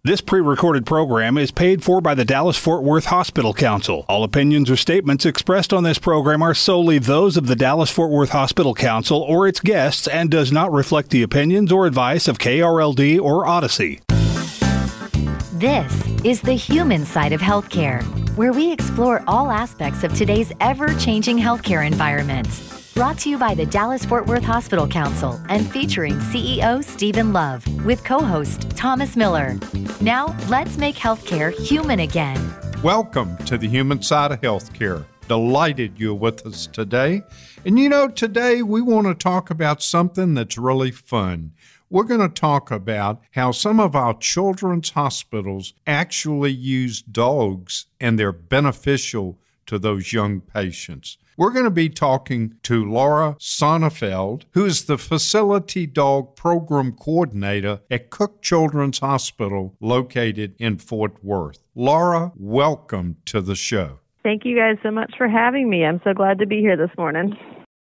This pre-recorded program is paid for by the Dallas-Fort Worth Hospital Council. All opinions or statements expressed on this program are solely those of the Dallas-Fort Worth Hospital Council or its guests and does not reflect the opinions or advice of KRLD or Odyssey. This is the human side of healthcare, where we explore all aspects of today's ever-changing healthcare environment. Brought to you by the Dallas-Fort Worth Hospital Council and featuring CEO Stephen Love with co-host Thomas Miller. Now, let's make healthcare human again. Welcome to the human side of healthcare. Delighted you're with us today. And today we want to talk about something that's really fun. We're going to talk about how some of our children's hospitals actually use dogs and they're beneficial to those young patients. We're going to be talking to Laura Sonefeld, who is the Facility Dog Program Coordinator at Cook Children's Hospital located in Fort Worth. Laura, welcome to the show. Thank you guys so much for having me. I'm so glad to be here this morning.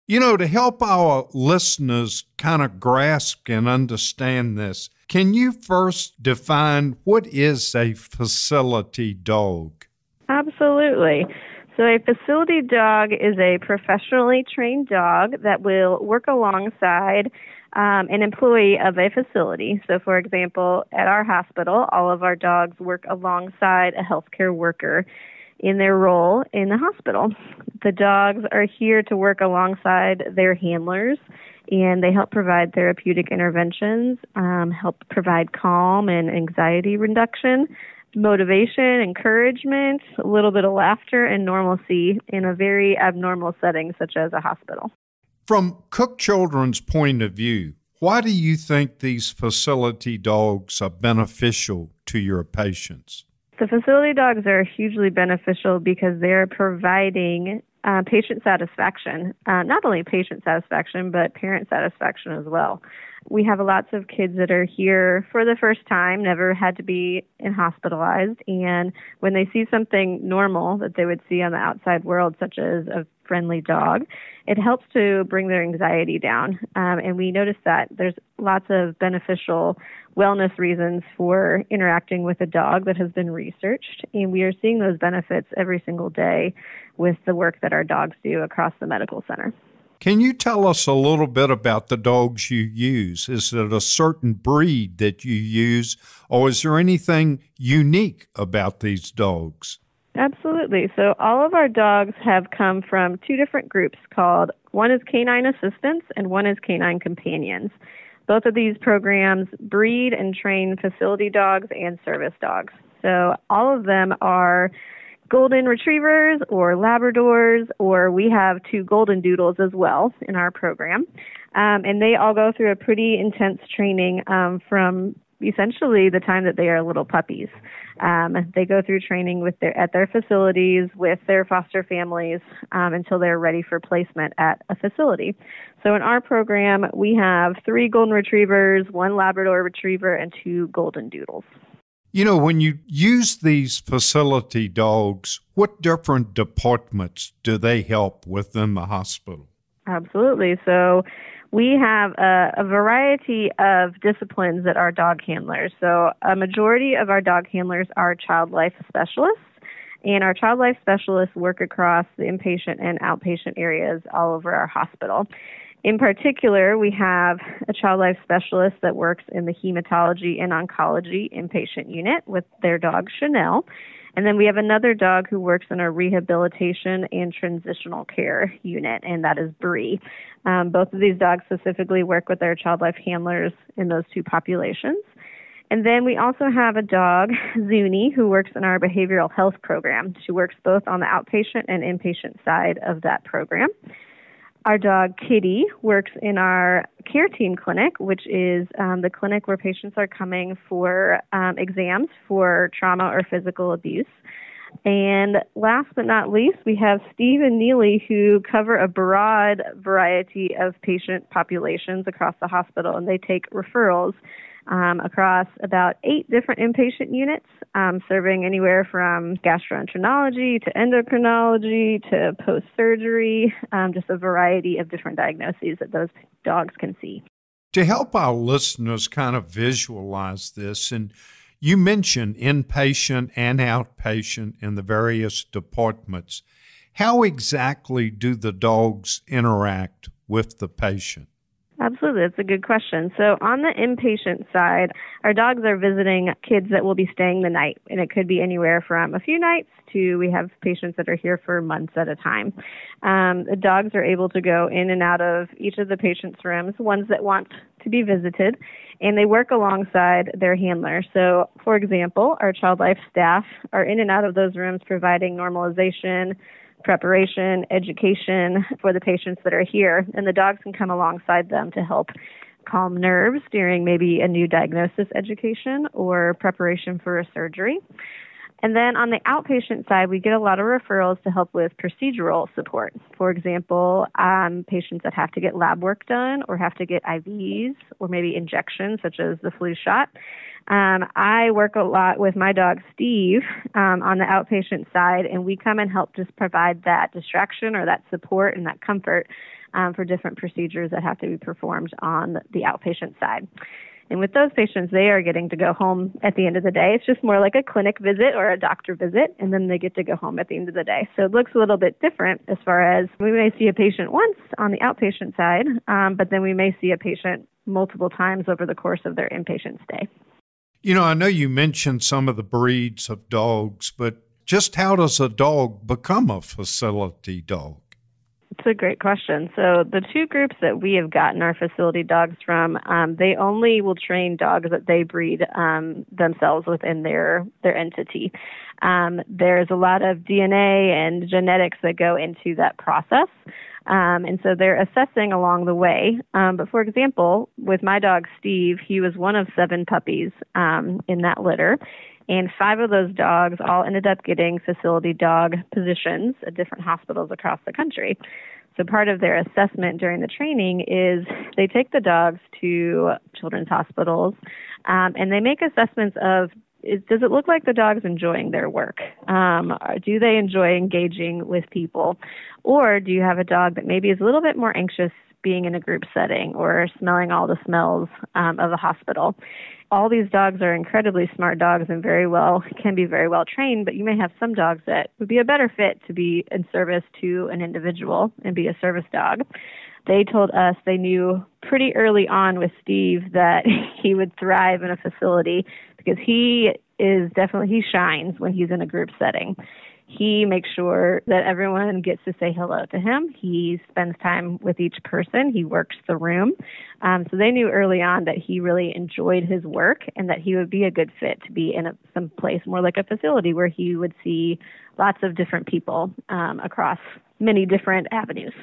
To help our listeners kind of grasp and understand this, can you first define what is a facility dog? Absolutely. So a facility dog is a professionally trained dog that will work alongside an employee of a facility. So, for example, at our hospital, all of our dogs work alongside a healthcare worker in their role in the hospital. The dogs are here to work alongside their handlers, and they help provide therapeutic interventions, help provide calm and anxiety reduction, motivation, encouragement, a little bit of laughter, and normalcy in a very abnormal setting such as a hospital. From Cook Children's point of view, why do you think these facility dogs are beneficial to your patients? The facility dogs are hugely beneficial because they're providing patient satisfaction, not only patient satisfaction, but parent satisfaction as well. We have lots of kids that are here for the first time, never had to be hospitalized, and when they see something normal that they would see on the outside world, such as a friendly dog, it helps to bring their anxiety down. And we notice that there's lots of beneficial wellness reasons for interacting with a dog that has been researched, and we are seeing those benefits every single day with the work that our dogs do across the medical center. Can you tell us a little bit about the dogs you use? Is it a certain breed that you use, or is there anything unique about these dogs? Absolutely. So all of our dogs have come from two different groups called, one is Canine Assistants and one is Canine Companions. Both of these programs breed and train facility dogs and service dogs. So all of them are golden retrievers or Labradors, or we have two golden doodles as well in our program. And they all go through a pretty intense training from essentially the time that they are little puppies. They go through training at their facilities with their foster families until they're ready for placement at a facility. So in our program, we have 3 golden retrievers, 1 Labrador retriever, and 2 golden doodles. When you use these facility dogs, what different departments do they help within the hospital? Absolutely. So we have a variety of disciplines that our dog handlers. So a majority of our dog handlers are child life specialists, and our child life specialists work across the inpatient and outpatient areas all over our hospital. In particular, we have a child life specialist that works in the hematology and oncology inpatient unit with their dog, Chanel. And then we have another dog who works in our rehabilitation and transitional care unit, and that is Bree. Both of these dogs specifically work with their child life handlers in those two populations. And then we also have a dog, Zuni, who works in our behavioral health program. She works both on the outpatient and inpatient side of that program. Our dog, Kitty, works in our care team clinic, which is the clinic where patients are coming for exams for trauma or physical abuse. And last but not least, we have Steve and Neely, who cover a broad variety of patient populations across the hospital, and they take referrals across about 8 different inpatient units, serving anywhere from gastroenterology to endocrinology to post-surgery, just a variety of different diagnoses that those dogs can see. To help our listeners kind of visualize this, and You mentioned inpatient and outpatient in the various departments. How exactly do the dogs interact with the patient? Absolutely. That's a good question. So on the inpatient side, our dogs are visiting kids that will be staying the night, and it could be anywhere from a few nights to we have patients that are here for months at a time. The dogs are able to go in and out of each of the patient's rooms, ones that want to be visited, and they work alongside their handler. So, for example, our child life staff are in and out of those rooms providing normalization, preparation, education for the patients that are here, and the dogs can come alongside them to help calm nerves during maybe a new diagnosis education or preparation for a surgery. And then on the outpatient side, we get a lot of referrals to help with procedural support. For example, patients that have to get lab work done or have to get IVs or maybe injections such as the flu shot. I work a lot with my dog, Steve, on the outpatient side, and we come and help just provide that distraction or that support and that comfort for different procedures that have to be performed on the outpatient side. And with those patients, they are getting to go home at the end of the day. It's just more like a clinic visit or a doctor visit, and then they get to go home at the end of the day. So it looks a little bit different as far as we may see a patient once on the outpatient side, but then we may see a patient multiple times over the course of their inpatient stay. You know, I know you mentioned some of the breeds of dogs, but just how does a dog become a facility dog? It's a great question. So the two groups that we have gotten our facility dogs from, they only will train dogs that they breed themselves within their entity. There's a lot of DNA and genetics that go into that process. And so they're assessing along the way. But for example, with my dog, Steve, he was one of 7 puppies in that litter. And 5 of those dogs all ended up getting facility dog positions at different hospitals across the country. So part of their assessment during the training is they take the dogs to children's hospitals, and they make assessments of, does it look like the dog's enjoying their work? Do they enjoy engaging with people? Or do you have a dog that maybe is a little bit more anxious being in a group setting or smelling all the smells of a hospital? All these dogs are incredibly smart dogs and can be very well trained, but you may have some dogs that would be a better fit to be in service to an individual and be a service dog. They told us they knew pretty early on with Steve that he would thrive in a facility because he shines when he's in a group setting. He makes sure that everyone gets to say hello to him. He spends time with each person. He works the room. So they knew early on that he really enjoyed his work and that he would be a good fit to be in some place more like a facility where he would see lots of different people across many different avenues.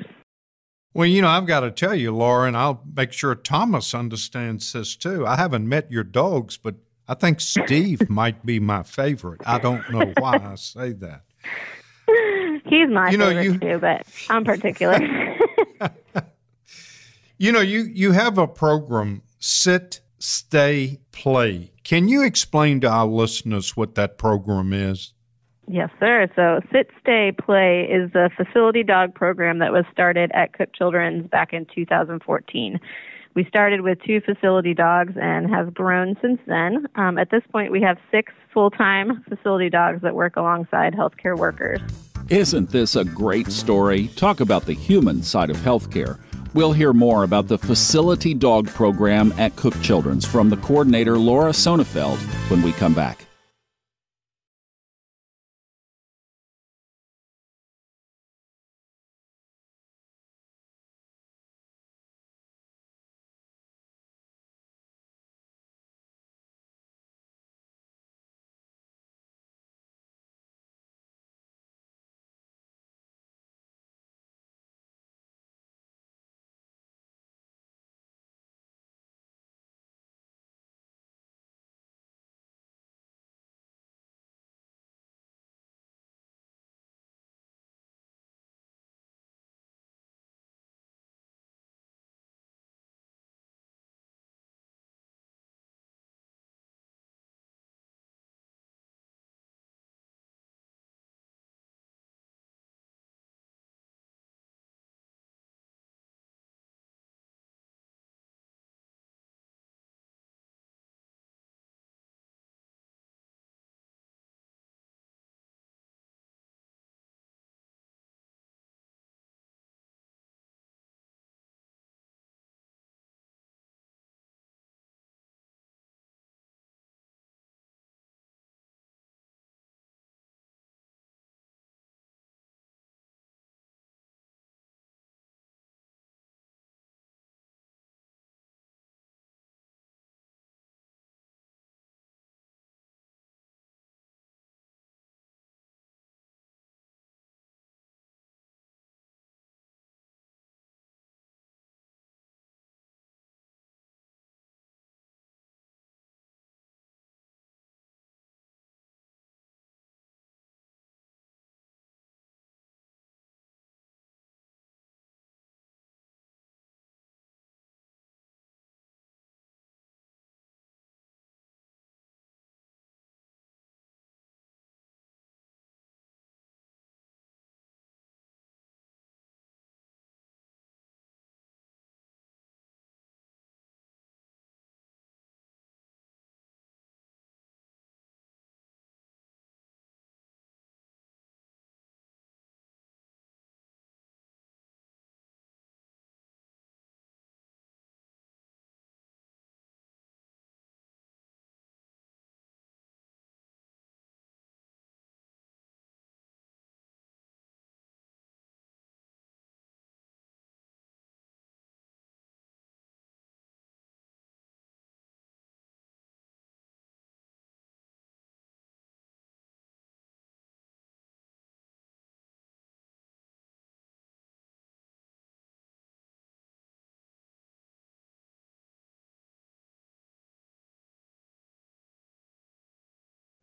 Well, you know, I've got to tell you, Laura, and I'll make sure Thomas understands this too. I haven't met your dogs, but I think Steve might be my favorite. I don't know why I say that. He's my favorite too, but I'm particular. You know, you have a program, Sit, Stay, Play. Can you explain to our listeners what that program is? Yes, sir. So Sit, Stay, Play is a facility dog program that was started at Cook Children's back in 2014. We started with 2 facility dogs and have grown since then. At this point, we have 6 full-time facility dogs that work alongside healthcare workers. Isn't this a great story? Talk about the human side of healthcare. We'll hear more about the Facility Dog Program at Cook Children's from the coordinator, Laura Sonefeld, when we come back.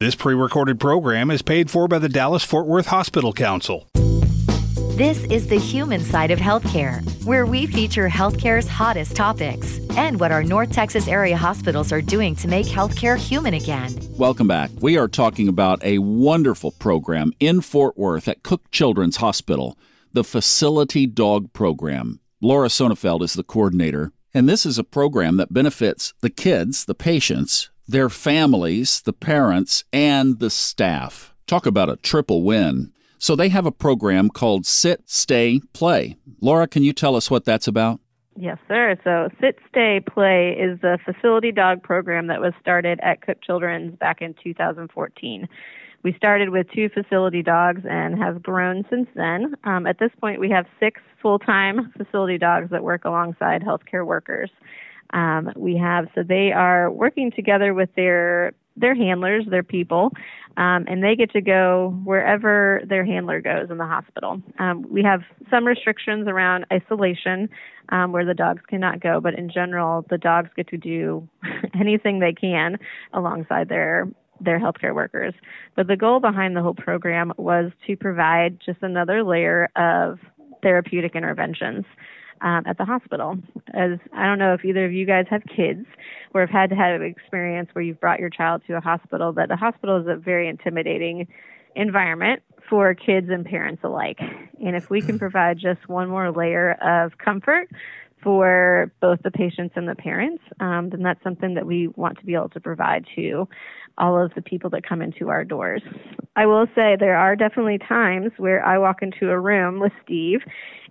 This pre-recorded program is paid for by the Dallas-Fort Worth Hospital Council. This is the human side of healthcare, where we feature healthcare's hottest topics and what our North Texas area hospitals are doing to make healthcare human again. Welcome back. We are talking about a wonderful program in Fort Worth at Cook Children's Hospital, the Facility Dog Program. Laura Sonefeld is the coordinator, and this is a program that benefits the kids, the patients, their families, the parents, and the staff. Talk about a triple win. So they have a program called Sit, Stay, Play. Laura, can you tell us what that's about? Yes, sir. So Sit, Stay, Play is the facility dog program that was started at Cook Children's back in 2014. We started with 2 facility dogs and have grown since then. At this point, we have 6 full-time facility dogs that work alongside healthcare workers. So they are working together with their handlers, their people, and they get to go wherever their handler goes in the hospital. We have some restrictions around isolation where the dogs cannot go, but in general, the dogs get to do anything they can alongside their healthcare workers. But the goal behind the whole program was to provide just another layer of therapeutic interventions at the hospital. As I don't know if either of you guys have kids or have had to have an experience where you've brought your child to a hospital, but the hospital is a very intimidating environment for kids and parents alike. And if we can provide just one more layer of comfort for both the patients and the parents, then that's something that we want to be able to provide to all of the people that come into our doors. I will say there are definitely times where I walk into a room with Steve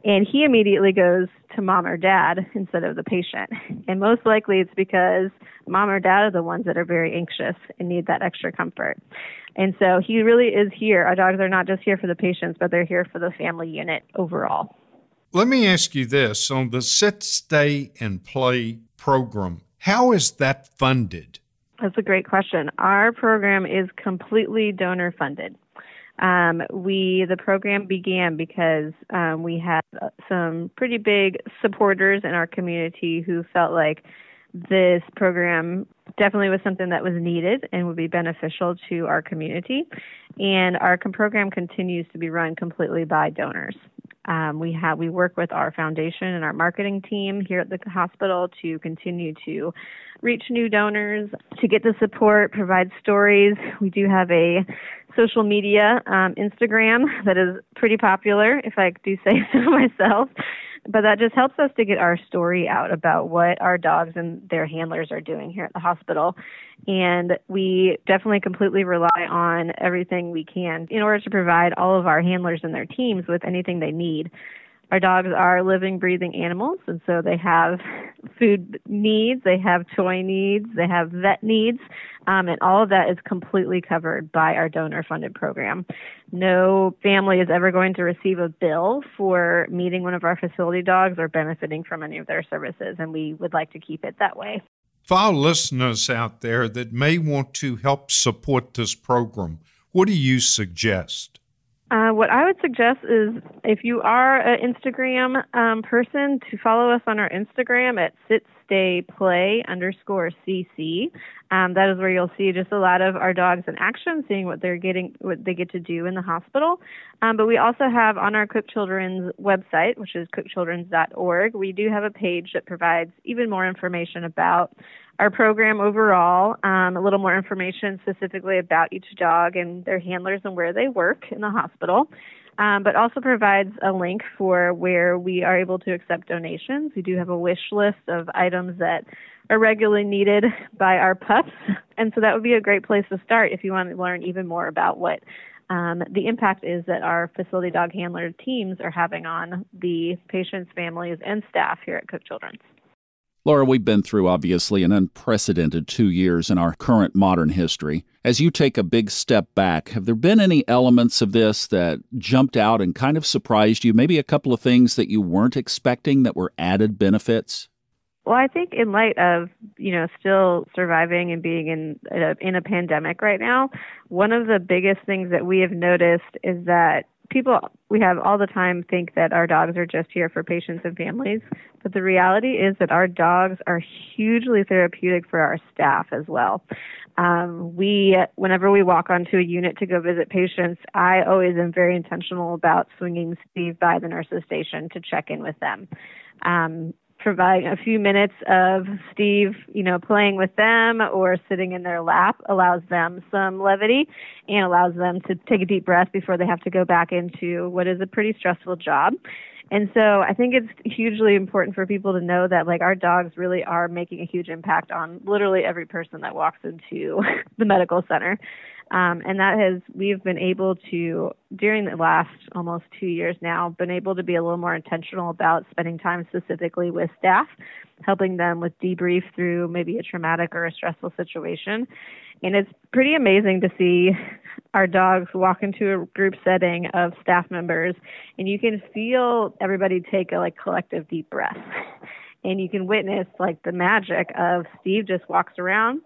and he immediately goes to mom or dad instead of the patient. And most likely it's because mom or dad are the ones that are very anxious and need that extra comfort. And so he really is here. Our dogs are not just here for the patients, but they're here for the family unit overall. Let me ask you this. On the Sit, Stay, and Play program, how is that funded? That's a great question. Our program is completely donor funded. The program began because we had some pretty big supporters in our community who felt like this program definitely was something that was needed and would be beneficial to our community. And our program continues to be run completely by donors. We work with our foundation and our marketing team here at the hospital to continue to reach new donors, to get the support, provide stories. We do have a social media Instagram that is pretty popular, if I do say so myself. But that just helps us to get our story out about what our dogs and their handlers are doing here at the hospital. And we definitely completely rely on everything we can in order to provide all of our handlers and their teams with anything they need. Our dogs are living, breathing animals, and so they have food needs, they have toy needs, they have vet needs, and all of that is completely covered by our donor-funded program. No family is ever going to receive a bill for meeting one of our facility dogs or benefiting from any of their services, and we would like to keep it that way. For our listeners out there that may want to help support this program, what do you suggest? What I would suggest is if you are an Instagram person, to follow us on our Instagram at sitstayplay_cc. That is where you'll see just a lot of our dogs in action, seeing what they get to do in the hospital. But we also have on our Cook Children's website, which is cookchildrens.org, we do have a page that provides even more information about our program overall, a little more information specifically about each dog and their handlers and where they work in the hospital, but also provides a link for where we are able to accept donations. We do have a wish list of items that are regularly needed by our pups, and so that would be a great place to start if you want to learn even more about what the impact is that our facility dog handler teams are having on the patients, families, and staff here at Cook Children's. Laura, we've been through, obviously, an unprecedented 2 years in our current modern history. As you take a big step back, have there been any elements of this that jumped out and kind of surprised you? Maybe a couple of things that you weren't expecting that were added benefits? Well, I think in light of, still surviving and being in a pandemic right now, one of the biggest things that we have noticed is that we have all the time think that our dogs are just here for patients and families, but the reality is that our dogs are hugely therapeutic for our staff as well. Whenever we walk onto a unit to go visit patients, I always am very intentional about swinging Steve by the nurse's station to check in with them. Providing a few minutes of Steve, playing with them or sitting in their lap allows them some levity and allows them to take a deep breath before they have to go back into what is a pretty stressful job. And so I think it's hugely important for people to know that, our dogs really are making a huge impact on literally every person that walks into the medical center. And we've been able to, during the last almost 2 years now, been able to be a little more intentional about spending time specifically with staff, helping them with debrief through maybe a traumatic or a stressful situation. And it's pretty amazing to see our dogs walk into a group setting of staff members, and you can feel everybody take a collective deep breath. And you can witness the magic of Steve just walks around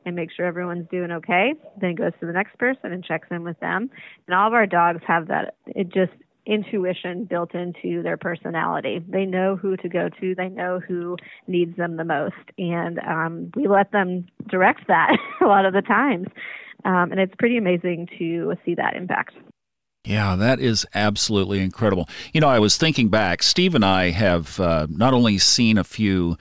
and make sure everyone's doing okay, then goes to the next person and checks in with them. And all of our dogs have that intuition built into their personality. They know who to go to. They know who needs them the most. And we let them direct that a lot of the times. And it's pretty amazing to see that impact. Yeah, that is absolutely incredible. I was thinking back, Steve and I have not only seen a few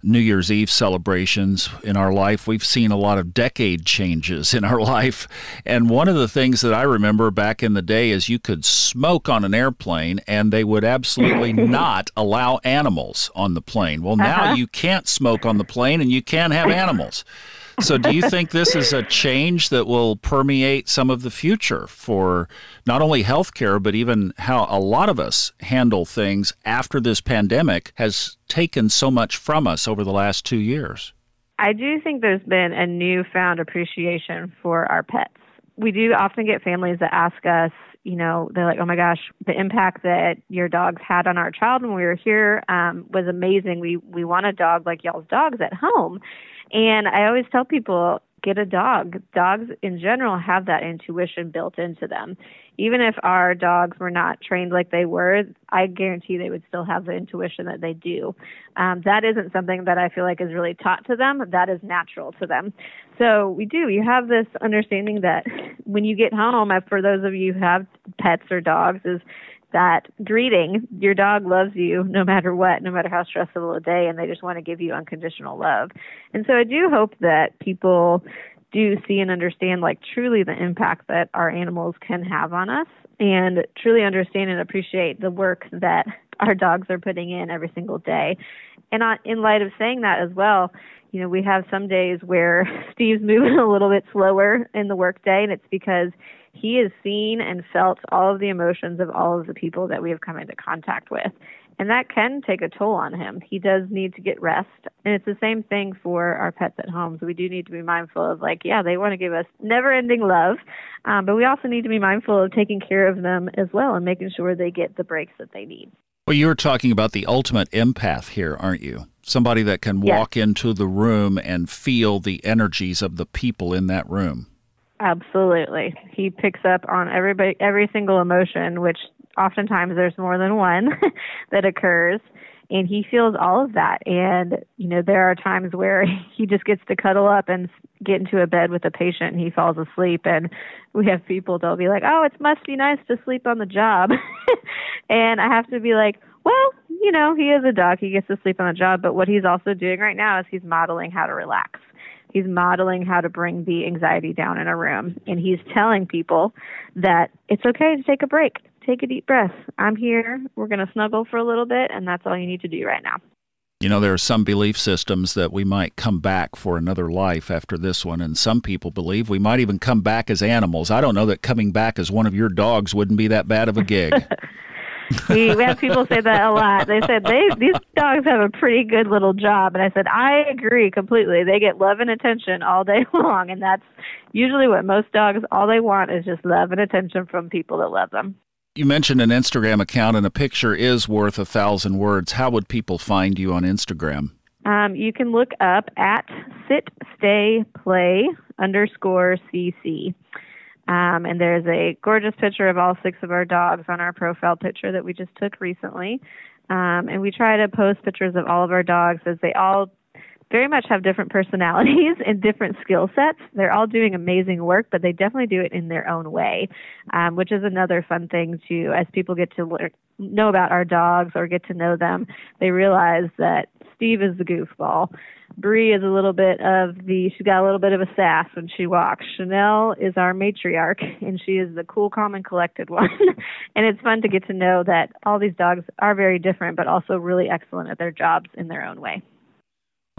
New Year's Eve celebrations in our life, we've seen a lot of decade changes in our life. And one of the things that I remember back in the day is you could smoke on an airplane and they would absolutely not allow animals on the plane. Well, now you can't smoke on the plane and you can't have animals. So do you think this is a change that will permeate some of the future for not only healthcare, but even how a lot of us handle things after this pandemic has taken so much from us over the last 2 years? I do think there's been a newfound appreciation for our pets. We do often get families that ask us, they're like, oh my gosh, the impact that your dogs had on our child when we were here was amazing. We want a dog like y'all's dogs at home. And I always tell people, get a dog. Dogs in general have that intuition built into them. Even if our dogs were not trained like they were, I guarantee they would still have the intuition that they do. That isn't something that I feel like is really taught to them. That is natural to them. So you have this understanding that when you get home, for those of you who have pets or dogs, is that greeting. Your dog loves you no matter what, no matter how stressful a day, and they just want to give you unconditional love. And so I do hope that people do see and understand truly the impact that our animals can have on us, and truly understand and appreciate the work that our dogs are putting in every single day. And in light of saying that as well, we have some days where Steve's moving a little bit slower in the workday, and it's because he has seen and felt all of the emotions of all of the people that we have come into contact with. And that can take a toll on him. He does need to get rest. And it's the same thing for our pets at home. So we do need to be mindful of they want to give us never-ending love. But we also need to be mindful of taking care of them as well and making sure they get the breaks that they need. Well, you're talking about the ultimate empath here, aren't you? Somebody that can walk into the room and feel the energies of the people in that room. Absolutely. He picks up on every single emotion, which oftentimes there's more than one that occurs, and he feels all of that. And, there are times where he just gets to cuddle up and get into a bed with a patient and he falls asleep. And we have people that'll be like, oh, it must be nice to sleep on the job. And I have to be like, well, he is a dog. He gets to sleep on the job. But what he's also doing right now is he's modeling how to relax. He's modeling how to bring the anxiety down in a room. And he's telling people that it's okay to take a break. Take a deep breath. I'm here. We're going to snuggle for a little bit, and that's all you need to do right now. There are some belief systems that we might come back for another life after this one, and some people believe we might even come back as animals. I don't know that coming back as one of your dogs wouldn't be that bad of a gig. We have people say that a lot. They said these dogs have a pretty good little job. And I said, I agree completely. They get love and attention all day long. And that's usually what most dogs, all they want is just love and attention from people that love them. You mentioned an Instagram account, and a picture is worth 1,000 words. How would people find you on Instagram? You can look up at sitstayplay_CC. And there's a gorgeous picture of all 6 of our dogs on our profile picture that we just took recently. And we try to post pictures of all of our dogs, as they all very much have different personalities and different skill sets. They're all doing amazing work, but they definitely do it in their own way, which is another fun thing too. As people get to know about our dogs or get to know them, they realize that Steve is the goofball. Bree is she's got a little bit of a sass when she walks. Chanel is our matriarch, and she is the cool, calm, and collected one. And it's fun to get to know that all these dogs are very different, but also really excellent at their jobs in their own way.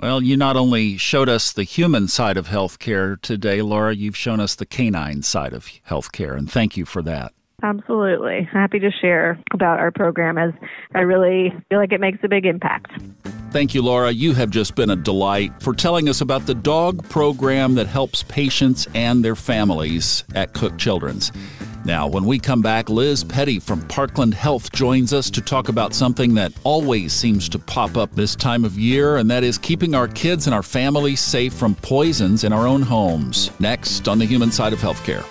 Well, you not only showed us the human side of healthcare today, Laura, you've shown us the canine side of healthcare, and thank you for that. Absolutely. Happy to share about our program, as I really feel like it makes a big impact. Thank you, Laura. You have just been a delight for telling us about the dog program that helps patients and their families at Cook Children's. Now, when we come back, Liz Petty from Parkland Health joins us to talk about something that always seems to pop up this time of year, and that is keeping our kids and our families safe from poisons in our own homes. Next on the human side of healthcare.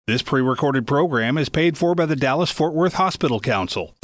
This pre-recorded program is paid for by the Dallas-Fort Worth Hospital Council.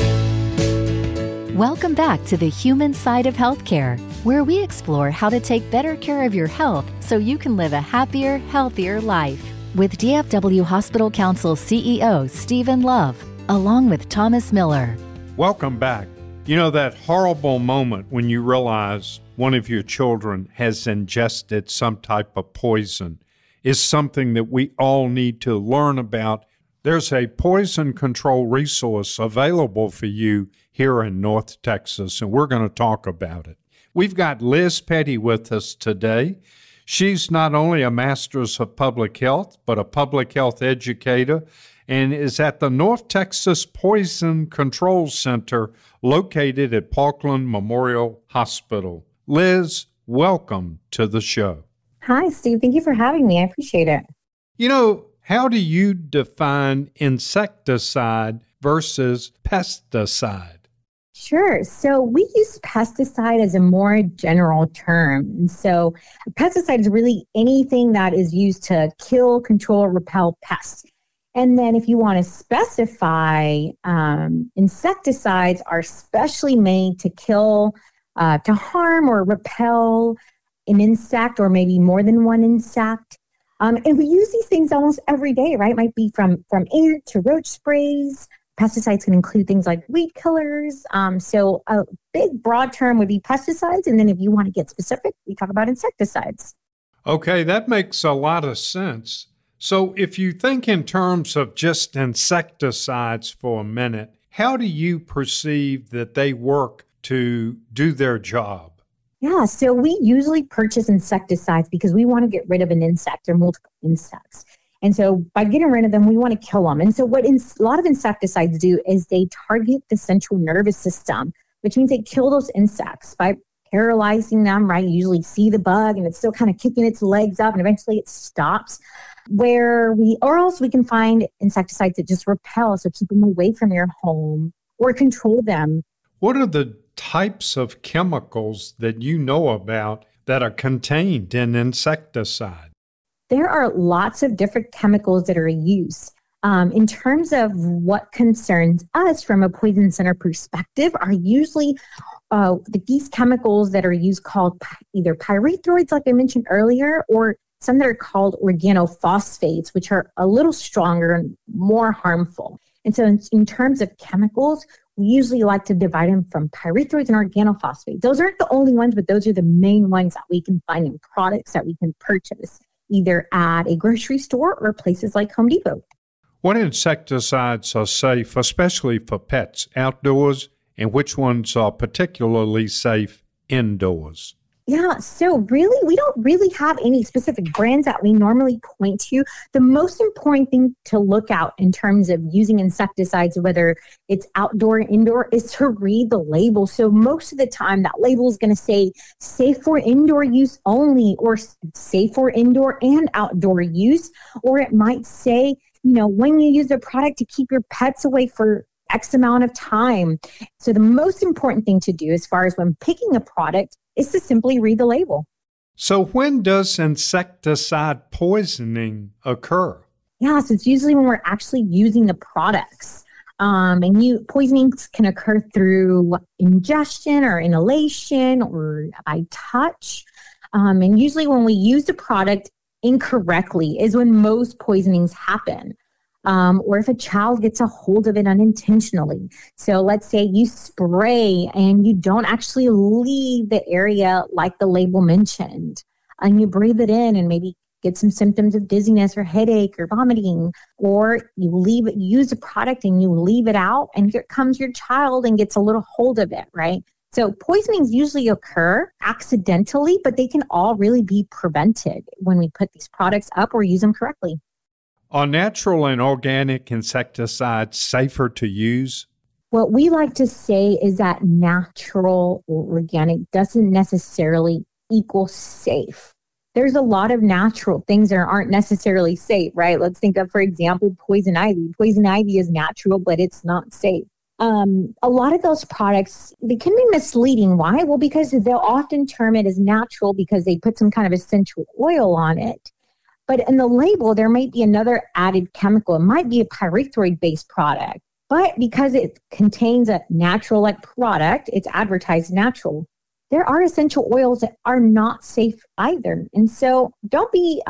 Welcome back to the human side of healthcare, where we explore how to take better care of your health so you can live a happier, healthier life. With DFW Hospital Council CEO Stephen Love, along with Thomas Miller. Welcome back. You know that horrible moment when you realize one of your children has ingested some type of poison is something that we all need to learn about. There's a poison control resource available for you here in North Texas, and we're going to talk about it. We've got Liz Petty with us today. She's not only a Master's of Public Health, but a public health educator, and is at the North Texas Poison Control Center located at Parkland Memorial Hospital. Liz, welcome to the show. Hi, Steve. Thank you for having me. I appreciate it. You know, how do you define insecticide versus pesticide? Sure. So we use pesticide as a more general term. And so a pesticide is really anything that is used to kill, control, or repel pests. And then if you want to specify, insecticides are specially made to kill, to harm or repel an insect or maybe more than one insect. And we use these things almost every day, right? It might be from air to roach sprays. Pesticides can include things like weed killers. So a big broad term would be pesticides. And then if you want to get specific, we talk about insecticides. Okay, that makes a lot of sense. So if you think in terms of just insecticides for a minute, how do you perceive that they work to do their job? Yeah, so we usually purchase insecticides because we want to get rid of an insect or multiple insects. And so by getting rid of them, we want to kill them. And so what a lot of insecticides do is they target the central nervous system, which means they kill those insects by paralyzing them, right? You usually see the bug and it's still kind of kicking its legs up and eventually it stops. Or else we can find insecticides that just repel, so keep them away from your home or control them. What are the types of chemicals that you know about that are contained in insecticide? There are lots of different chemicals that are used. In terms of what concerns us from a poison center perspective are usually these chemicals that are used called either pyrethroids, like I mentioned earlier, or some that are called organophosphates, which are a little stronger and more harmful. And so in terms of chemicals, we usually like to divide them from pyrethroids and organophosphates. Those aren't the only ones, but those are the main ones that we can find in products that we can purchase, either at a grocery store or places like Home Depot. What insecticides are safe, especially for pets, outdoors, and which ones are particularly safe indoors? Yeah, so really, we don't really have any specific brands that we normally point to. The most important thing to look out in terms of using insecticides, whether it's outdoor or indoor, is to read the label. So most of the time, that label is going to say safe for indoor use only, or safe for indoor and outdoor use. Or it might say, when you use the product to keep your pets away for X amount of time. So the most important thing to do as far as when picking a product is to simply read the label. So when does insecticide poisoning occur? Yeah, so it's usually when we're actually using the products. Poisonings can occur through ingestion or inhalation or by touch. And usually when we use the product incorrectly is when most poisonings happen. Or if a child gets a hold of it unintentionally. So let's say you spray and you don't actually leave the area like the label mentioned, and you breathe it in and maybe get some symptoms of dizziness or headache or vomiting, or you use a product and you leave it out, and here comes your child and gets a little hold of it, right? So poisonings usually occur accidentally, but they can all really be prevented when we put these products up or use them correctly. Are natural and organic insecticides safer to use? What we like to say is that natural or organic doesn't necessarily equal safe. There's a lot of natural things that aren't necessarily safe, right? Let's think of, for example, poison ivy. Poison ivy is natural, but it's not safe. A lot of those products, they can be misleading. Why? Well, because they'll often term it as natural because they put some kind of essential oil on it. But in the label, there might be another added chemical. It might be a pyrethroid-based product. But because it contains a natural-like product, it's advertised natural, there are essential oils that are not safe either. And so don't be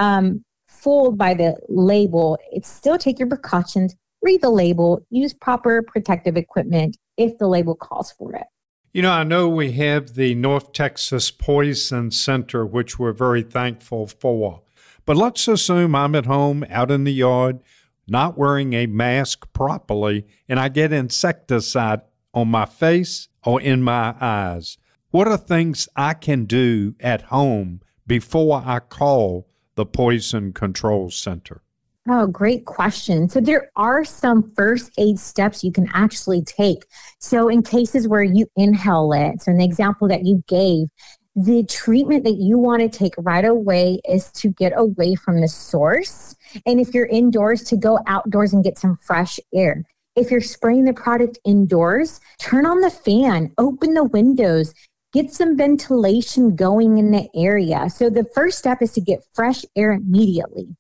fooled by the label. It's still take your precautions, read the label, use proper protective equipment if the label calls for it. You know, I know we have the North Texas Poison Center, which we're very thankful for. But let's assume I'm at home, out in the yard, not wearing a mask properly, and I get insecticide on my face or in my eyes. What are things I can do at home before I call the Poison Control Center? Oh, great question. So there are some first aid steps you can actually take. So in cases where you inhale it, so in the example that you gave, the treatment that you want to take right away is to get away from the source. And if you're indoors, to go outdoors and get some fresh air. If you're spraying the product indoors, turn on the fan, open the windows, get some ventilation going in the area. So the first step is to get fresh air immediately.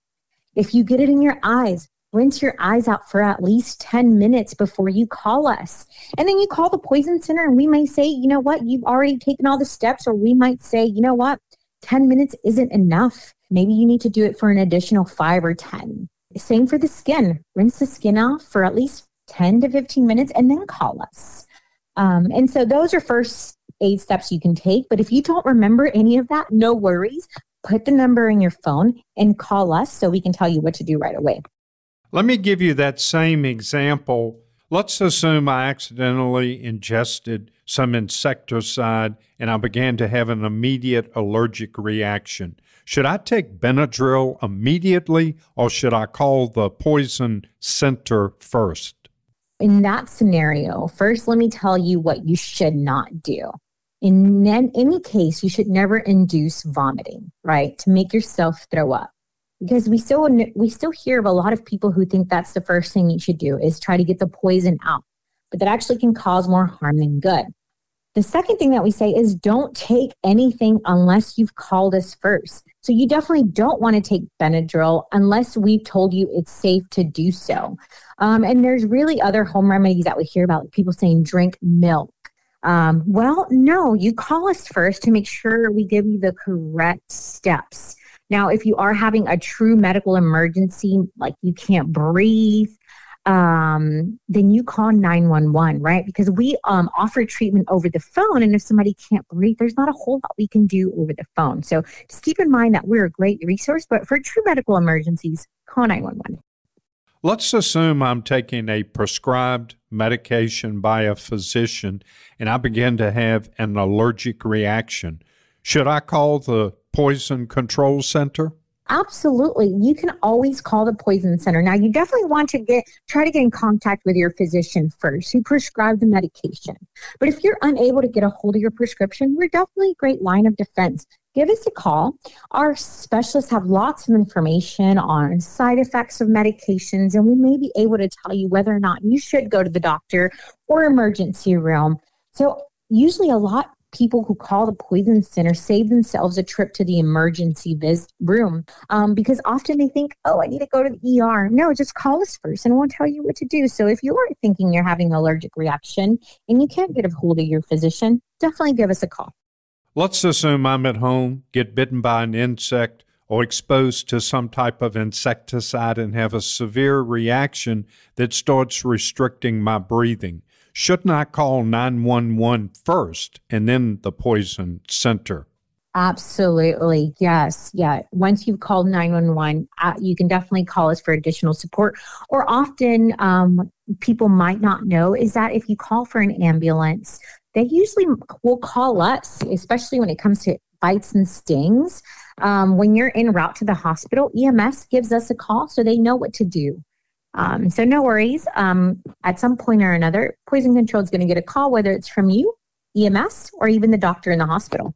If you get it in your eyes, rinse your eyes out for at least 10 minutes before you call us. And then you call the Poison Center and we may say, you know what, you've already taken all the steps. Or we might say, you know what, 10 minutes isn't enough. Maybe you need to do it for an additional 5 or 10. Same for the skin. Rinse the skin off for at least 10 to 15 minutes and then call us. And so those are first aid steps you can take. But if you don't remember any of that, no worries. Put the number in your phone and call us so we can tell you what to do right away. Let me give you that same example. Let's assume I accidentally ingested some insecticide and I began to have an immediate allergic reaction. Should I take Benadryl immediately or should I call the Poison Center first? In that scenario, first, let me tell you what you should not do. In any case, you should never induce vomiting, right? To make yourself throw up. Because we still hear of a lot of people who think that's the first thing you should do is try to get the poison out. But that actually can cause more harm than good. The second thing that we say is don't take anything unless you've called us first. So you definitely don't want to take Benadryl unless we've told you it's safe to do so. And there's really other home remedies that we hear about, like people saying drink milk. Well, no, you call us first to make sure we give you the correct steps. Now, if you are having a true medical emergency, like you can't breathe, then you call 911, right? Because we offer treatment over the phone. And if somebody can't breathe, there's not a whole lot we can do over the phone. So just keep in mind that we're a great resource, but for true medical emergencies, call 911. Let's assume I'm taking a prescribed medication by a physician and I begin to have an allergic reaction. Should I call the Poison Control Center? Absolutely. You can always call the Poison Center. Now, you definitely want to try to get in contact with your physician first who prescribed the medication. But if you're unable to get a hold of your prescription, we're definitely a great line of defense. Give us a call. Our specialists have lots of information on side effects of medications, and we may be able to tell you whether or not you should go to the doctor or emergency room. So usually a lot people who call the Poison Center save themselves a trip to the emergency room because often they think, oh, I need to go to the ER. No, just call us first and we'll tell you what to do. So if you are thinking you're having an allergic reaction and you can't get a hold of your physician, definitely give us a call. Let's assume I'm at home, get bitten by an insect or exposed to some type of insecticide and have a severe reaction that starts restricting my breathing. Shouldn't I call 911 first and then the Poison Center? Absolutely. Yes. Yeah. Once you've called 911, you can definitely call us for additional support. Or often people might not know is that if you call for an ambulance, they usually will call us, especially when it comes to bites and stings. When you're en route to the hospital, EMS gives us a call so they know what to do. So no worries. At some point or another, Poison Control is going to get a call, whether it's from you, EMS, or even the doctor in the hospital.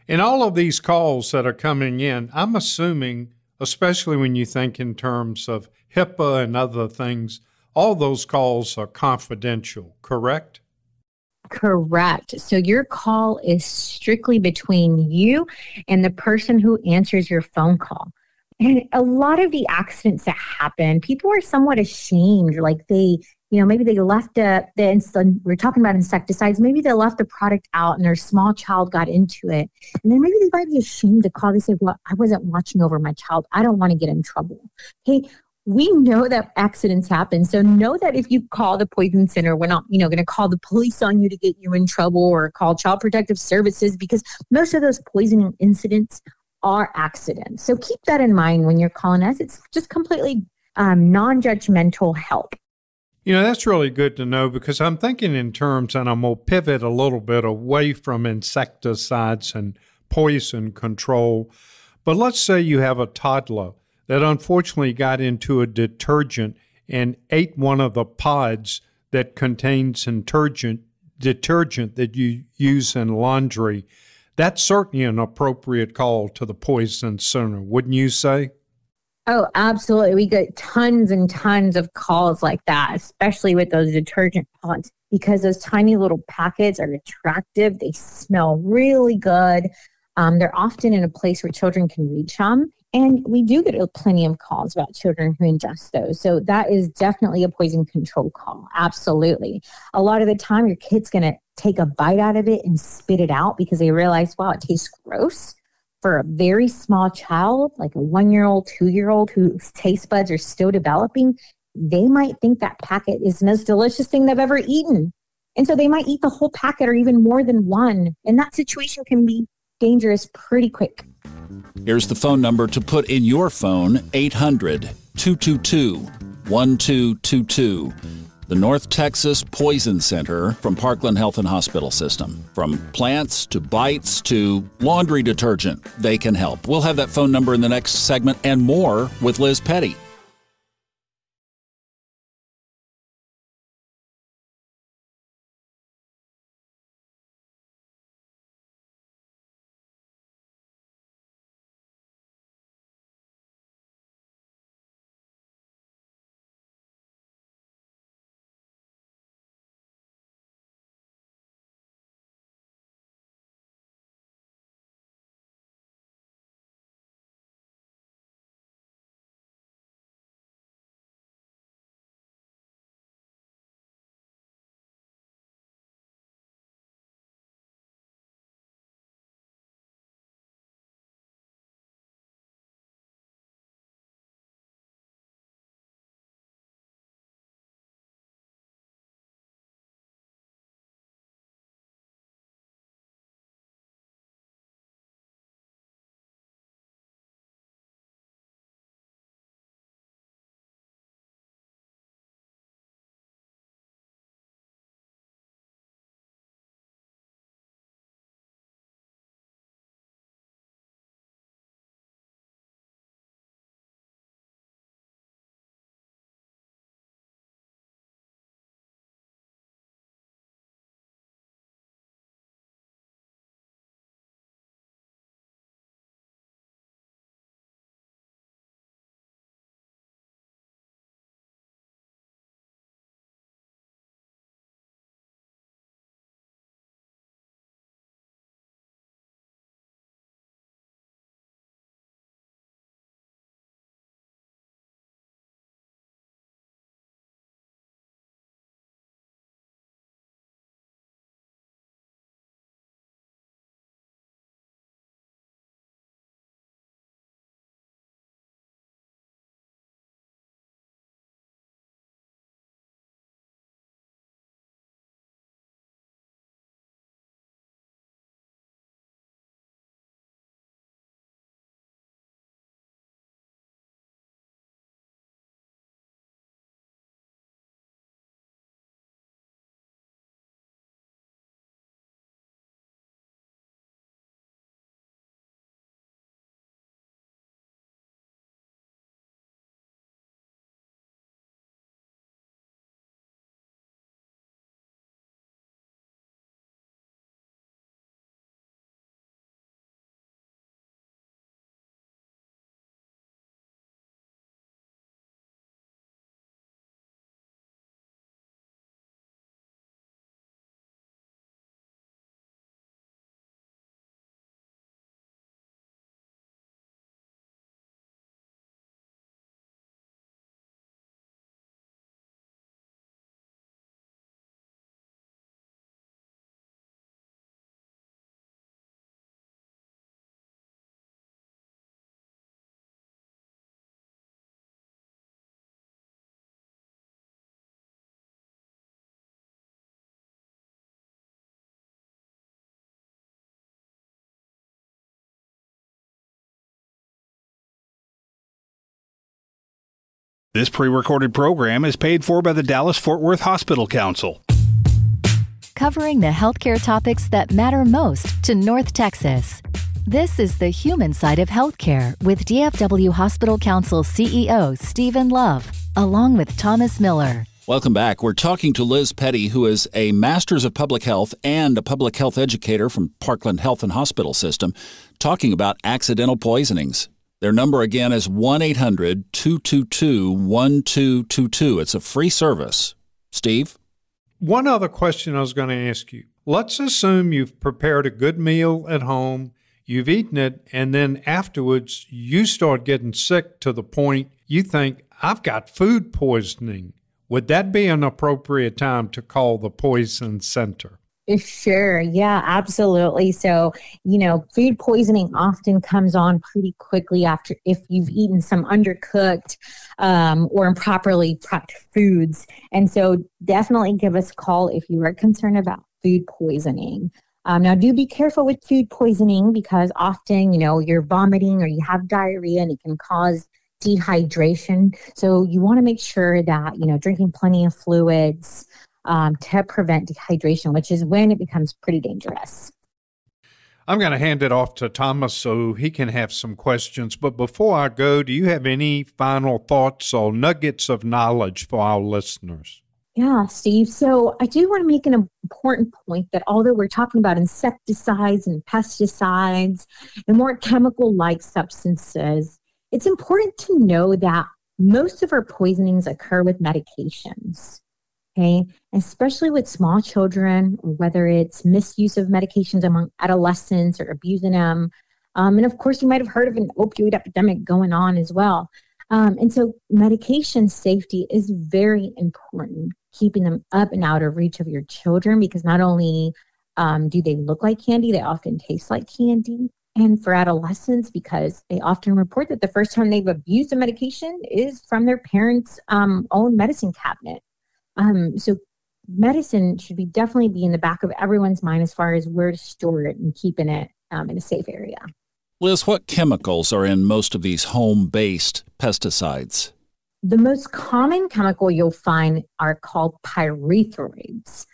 In all of these calls that are coming in, I'm assuming, especially when you think in terms of HIPAA and other things, all those calls are confidential, correct? Correct. So your call is strictly between you and the person who answers your phone call. And a lot of the accidents that happen, people are somewhat ashamed. Like maybe they left we're talking about insecticides. Maybe they left the product out and their small child got into it. And then maybe they might be ashamed to call. They say, well, I wasn't watching over my child. I don't want to get in trouble. Hey, we know that accidents happen. So know that if you call the poison center, we're not, going to call the police on you to get you in trouble or call Child Protective Services, because most of those poisoning incidents are accidents. So keep that in mind when you're calling us. It's just completely non-judgmental help. That's really good to know, because I'm thinking in terms, and I'm going to pivot a little bit away from insecticides and poison control. But let's say you have a toddler that unfortunately got into a detergent and ate one of the pods that contains detergent that you use in laundry. That's certainly an appropriate call to the poison center, wouldn't you say? Oh, absolutely. We get tons and tons of calls like that, especially with those detergent pods, because those tiny little packets are attractive. They smell really good. They're often in a place where children can reach them. And we do get plenty of calls about children who ingest those. So that is definitely a poison control call. Absolutely. A lot of the time, your kid's going to take a bite out of it and spit it out because they realize, wow, it tastes gross. For a very small child, like a 1-year-old, 2-year-old whose taste buds are still developing, they might think that packet is the most delicious thing they've ever eaten. And so they might eat the whole packet or even more than one. And that situation can be dangerous pretty quick. Here's the phone number to put in your phone, 800-222-1222. The North Texas Poison Center from Parkland Health and Hospital System. From plants to bites to laundry detergent, they can help. We'll have that phone number in the next segment and more with Liz Petty. This pre-recorded program is paid for by the Dallas-Fort Worth Hospital Council. Covering the healthcare topics that matter most to North Texas. This is the human side of healthcare with DFW Hospital Council CEO Stephen Love, along with Thomas Miller. Welcome back. We're talking to Liz Petty, who is a Master's of Public Health and a public health educator from Parkland Health and Hospital System, talking about accidental poisonings. Their number again is 1-800-222-1222. It's a free service. Steve? One other question I was going to ask you. Let's assume you've prepared a good meal at home, you've eaten it, and then afterwards you start getting sick to the point you think, I've got food poisoning. Would that be an appropriate time to call the poison center? Sure. Yeah, absolutely. So, food poisoning often comes on pretty quickly after if you've eaten some undercooked or improperly prepped foods. And so definitely give us a call if you are concerned about food poisoning. Now, do be careful with food poisoning because often, you're vomiting or you have diarrhea and it can cause dehydration. So you want to make sure that, drinking plenty of fluids, to prevent dehydration, which is when it becomes pretty dangerous. I'm going to hand it off to Thomas so he can have some questions. But before I go, do you have any final thoughts or nuggets of knowledge for our listeners? Yeah, Steve. So I do want to make an important point that although we're talking about insecticides and pesticides and more chemical-like substances, it's important to know that most of our poisonings occur with medications. Okay, especially with small children, whether it's misuse of medications among adolescents or abusing them. And of course, you might have heard of an opioid epidemic going on as well. And so medication safety is very important, keeping them up and out of reach of your children, because not only do they look like candy, they often taste like candy. And for adolescents, because they often report that the first time they've abused a medication is from their parents' own medicine cabinet. So medicine should definitely be in the back of everyone's mind as far as where to store it and keeping it in a safe area. Liz, what chemicals are in most of these home-based pesticides? The most common chemical you'll find are called pyrethroids.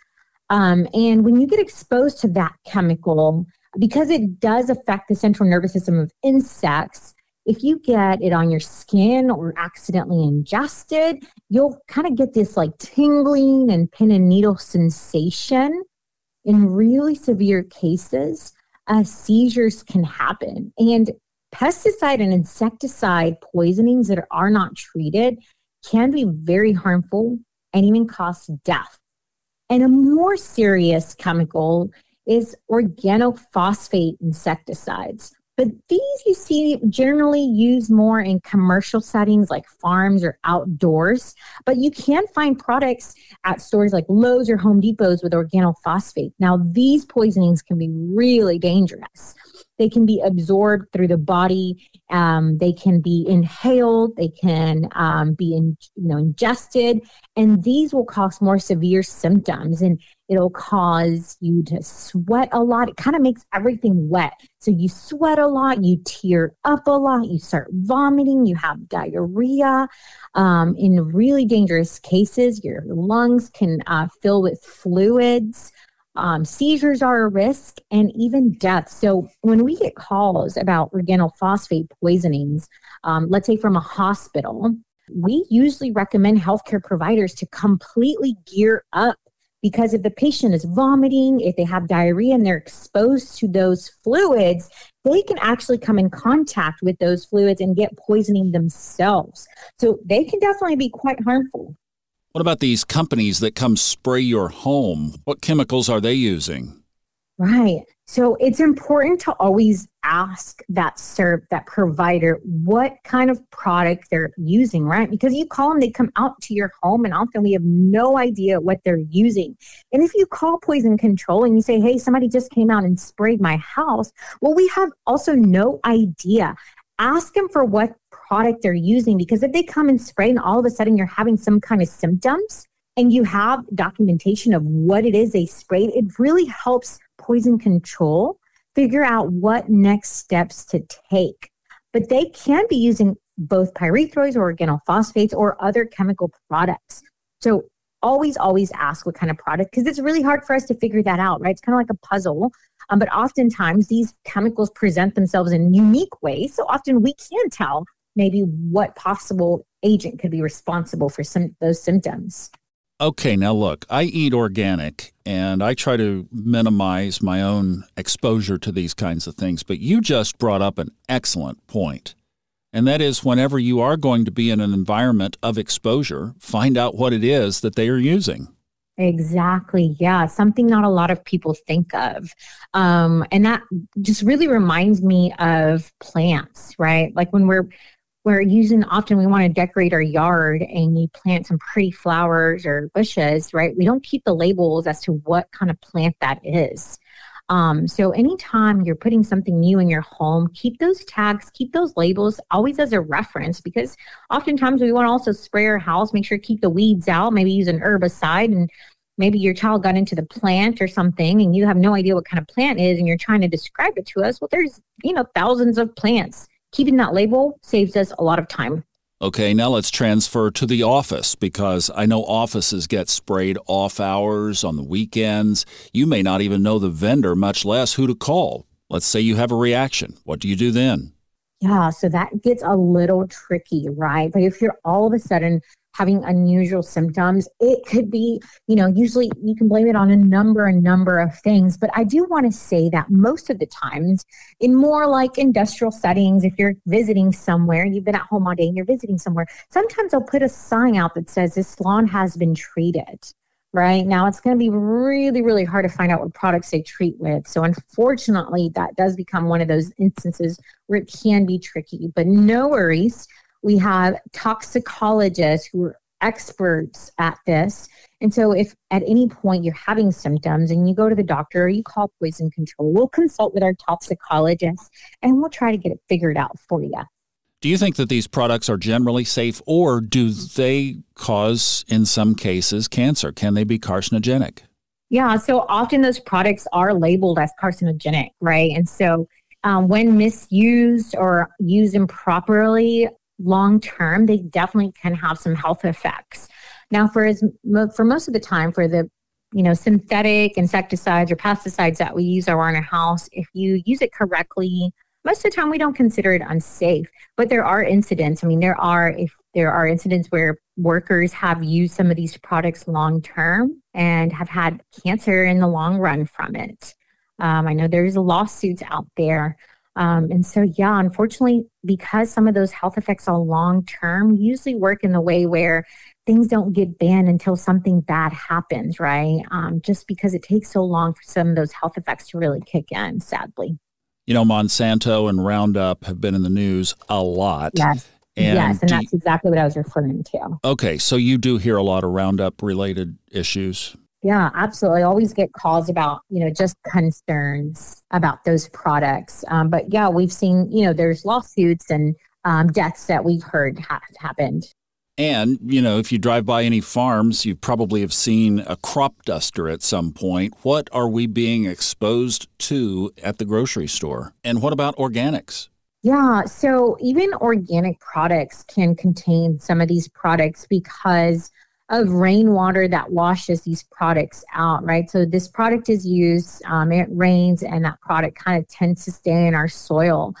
And when you get exposed to that chemical, because it does affect the central nervous system of insects, if you get it on your skin or accidentally ingested, you'll kind of get this like tingling and pin and needle sensation. In really severe cases, seizures can happen. And pesticide and insecticide poisonings that are not treated can be very harmful and even cause death. And a more serious chemical is organophosphate insecticides. But these you see generally used more in commercial settings like farms or outdoors. But you can find products at stores like Lowe's or Home Depot's with organophosphate. Now, these poisonings can be really dangerous. They can be absorbed through the body. They can be inhaled. They can be ingested. And these will cause more severe symptoms. And it'll cause you to sweat a lot. It kind of makes everything wet. So you sweat a lot, you tear up a lot, you start vomiting, you have diarrhea. In really dangerous cases, your lungs can fill with fluids. Seizures are a risk, and even death. So when we get calls about organophosphate poisonings, let's say from a hospital, we usually recommend healthcare providers to completely gear up, because if the patient is vomiting, if they have diarrhea and they're exposed to those fluids, they can actually come in contact with those fluids and get poisoning themselves. So they can definitely be quite harmful. What about these companies that come spray your home? What chemicals are they using? Right. So it's important to always ask that provider what kind of product they're using, right? Because you call them, they come out to your home, and often we have no idea what they're using. And if you call poison control and you say, hey, somebody just came out and sprayed my house, well, we have also no idea. Ask them for what product they're using, because if they come and spray and all of a sudden you're having some kind of symptoms and you have documentation of what it is they sprayed, it really helps poison control figure out what next steps to take. But they can be using both pyrethroids or organophosphates or other chemical products. So always ask what kind of product, because it's really hard for us to figure that out, right? It's kind of like a puzzle. But oftentimes these chemicals present themselves in unique ways. So often we can't tell maybe what possible agent could be responsible for those symptoms. Okay, now look, I eat organic and I try to minimize my own exposure to these kinds of things, but you just brought up an excellent point. And that is, whenever you are going to be in an environment of exposure, find out what it is that they are using. Exactly. Yeah. Something not a lot of people think of. And that just really reminds me of plants, right? Like when we're using, often we want to decorate our yard and you plant some pretty flowers or bushes, right? We don't keep the labels as to what kind of plant that is. So anytime you're putting something new in your home, keep those tags, keep those labels always as a reference, because oftentimes we want to also spray our house, make sure to keep the weeds out, maybe use an herbicide, and maybe your child got into the plant or something and you have no idea what kind of plant it is and you're trying to describe it to us. Well, there's, thousands of plants. Keeping that label saves us a lot of time. Okay, now let's transfer to the office, because I know offices get sprayed off hours on the weekends. You may not even know the vendor, much less who to call. Let's say you have a reaction. What do you do then? Yeah, so that gets a little tricky, right? But if you're all of a sudden having unusual symptoms, it could be, usually you can blame it on a number of things. But I do want to say that most of the times, in more like industrial settings, if you're visiting somewhere, you've been at home all day and you're visiting somewhere, sometimes they'll put a sign out that says this lawn has been treated. Right now, it's going to be really, really hard to find out what products they treat with. So unfortunately, that does become one of those instances where it can be tricky. But no worries. We have toxicologists who are experts at this. And so if at any point you're having symptoms and you go to the doctor or you call poison control, we'll consult with our toxicologists and we'll try to get it figured out for you. Do you think that these products are generally safe, or do they cause, in some cases, cancer? Can they be carcinogenic? Yeah, so often those products are labeled as carcinogenic, right? And so when misused or used improperly long term, they definitely can have some health effects. Now, for most of the time, for the synthetic insecticides or pesticides that we use around our house, if you use it correctly, most of the time we don't consider it unsafe. But there are incidents. There are incidents where workers have used some of these products long term and have had cancer in the long run from it. I know there's lawsuits out there. And so, unfortunately, because some of those health effects are long term, usually work in the way where things don't get banned until something bad happens, right? Just because it takes so long for some of those health effects to really kick in, sadly. Monsanto and Roundup have been in the news a lot. Yes, and that's exactly what I was referring to. Okay, so you do hear a lot of Roundup-related issues? Yeah, absolutely. I always get calls about, just concerns about those products. But we've seen, there's lawsuits and deaths that we've heard have happened. And, if you drive by any farms, you probably have seen a crop duster at some point. What are we being exposed to at the grocery store? And what about organics? Yeah, so even organic products can contain some of these products because of rainwater that washes these products out, right? So this product is used, it rains, and that product kind of tends to stay in our soil.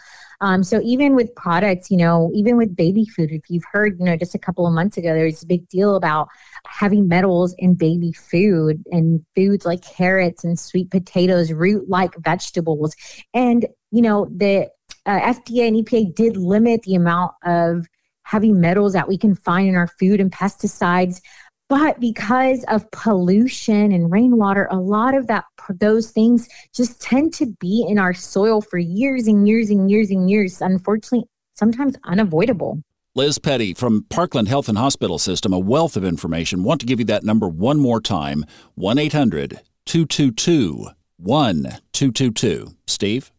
So even with products, even with baby food, if you've heard, just a couple of months ago, there was a big deal about heavy metals in baby food and foods like carrots and sweet potatoes, root-like vegetables. And, the FDA and EPA did limit the amount of heavy metals that we can find in our food and pesticides. But because of pollution and rainwater, a lot of those things just tend to be in our soil for years and years and years and years. Unfortunately, sometimes unavoidable. Liz Petty from Parkland Health and Hospital System, a wealth of information. Want to give you that number one more time, 1-800-222-1222. Steve?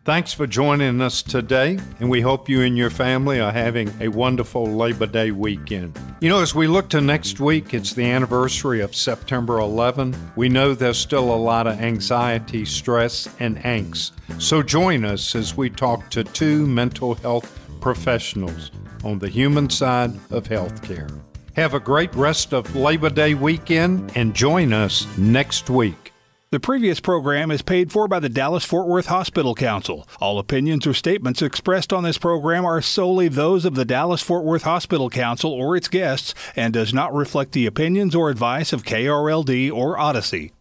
Thanks for joining us today, and we hope you and your family are having a wonderful Labor Day weekend. As we look to next week, it's the anniversary of September 11. We know there's still a lot of anxiety, stress, and angst. So join us as we talk to two mental health professionals. on the human side of healthcare. Have a great rest of Labor Day weekend and join us next week. The previous program is paid for by the Dallas-Fort Worth Hospital Council. All opinions or statements expressed on this program are solely those of the Dallas-Fort Worth Hospital Council or its guests and does not reflect the opinions or advice of KRLD or Odyssey.